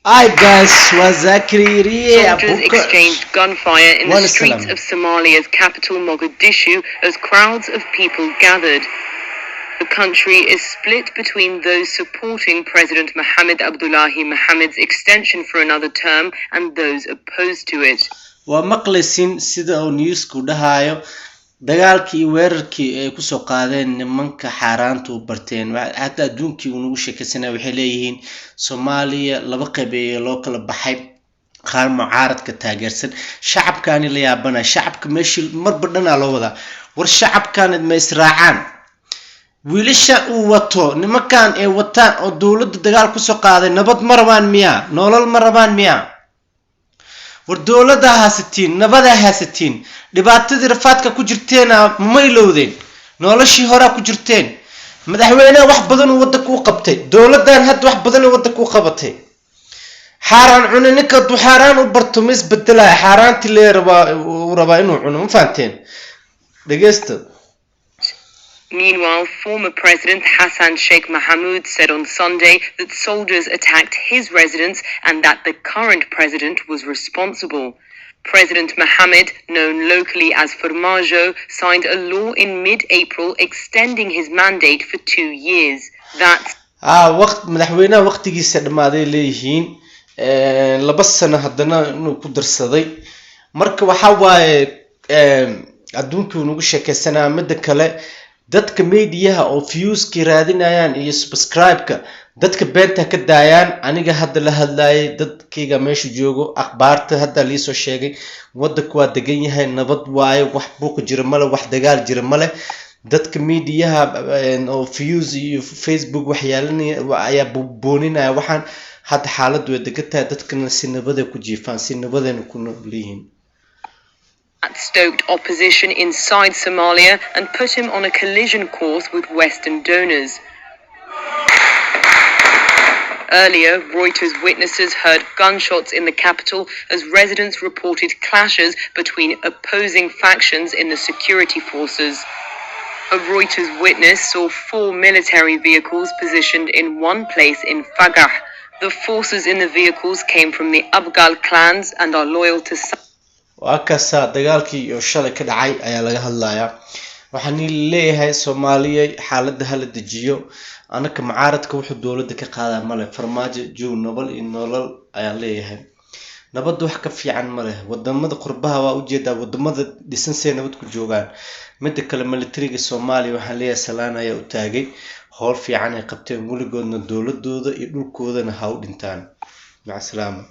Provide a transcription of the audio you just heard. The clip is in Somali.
I guess was Soldiers exchanged gunfire in the streets of Somalia's capital Mogadishu as crowds of people gathered. The country is split between those supporting President Mohamed Abdullahi Mohamed's extension for another term and those opposed to it. waa maqlaysin sida uu newsku dhahayo dagaalkii weerarkii ay ku soo qaadeen nimanka xaaraantu u barteen hada adduunkii uu nagu sheekaysanaa waxay leeyihiin Soomaaliya laba qabeeye loo kala baxay qaar mucaaradka taageersan shacabkaani la yaabana shacabka meeshii marba dhanaa loo wadaa war shacabkan ma israacaan wiilasha uu wato nimankan ay wataan oo dawladda dagaal ku soo qaaday nabad ma rabaan miya nolol ma rabaan miya war dawladda haasatiin nabada haasatiin dhibaatadii rafaadka ku jirteena ma ilowdeen noloshii hore ku jirteen madaxweynaha wax badan uu wadda ku qabtay dawladdan had wax badan uu wadda ku qabatay xaraan cuno ninka du xaraan u barto mis bedelay xaraanti raba inuu cuno ma faanteen dhageysta. Meanwhile, former President Hassan Sheikh Mohamud said on Sunday that soldiers attacked his residence and that the current president was responsible. President Mohamed, known locally as Farmajo, signed a law in mid-April extending his mandate for 2 years. That's waqt madaxweynaha waqtigiisa dhamaaday leeyihiin laba sano haddana inuu ku darsaday marka waxa waaye adduunka uu nagu sheekaysanaa mid kale dadka meediyaha oo views ki raadinayaan iyo subscribe-ka dadka beenta ka daayaan aniga hadda la hadlaayay dadkayga meesha joogo akhbaarta hadda la soo sheegay wadanku waa degan yahay nabad waaye wax buuq jira male wax dagaal jira male dadka meediyaha oo views iyo Facebook waxyaalanaya ayaa booninaya waxaan hadda xaaladu way degan tahay dadkana si nabad ku jiifaan si nabadana ku noolyihiin. That stoked opposition inside Somalia and put him on a collision course with Western donors. Earlier, Reuters witnesses heard gunshots in the capital as residents reported clashes between opposing factions in the security forces. A Reuters witness saw 4 military vehicles positioned in one place in Fagah. The forces in the vehicles came from the Abgal clans and are loyal to waakasa dagaalkii iyo shalay ka dhacay ayaa laga hadlayaa waxaan leeyahay Soomaaliya xaaladda hal dejiyo anaka mucaaradka wuxuu dawladda ka qaadaa male farmaajo joog nabal in nolol ayaa leeyahay nabad wax ka fiican male wadamada qurbaha waa u jeedaa wadamada dhisan say nabad ku joogaan mid kale militariga Soomaaliya waxaan leeyahay salaanaya u taagay howl fiican ay qabteen waligoodna dawladooda iyo dhulkoodana ha u dhintaan maca salaama.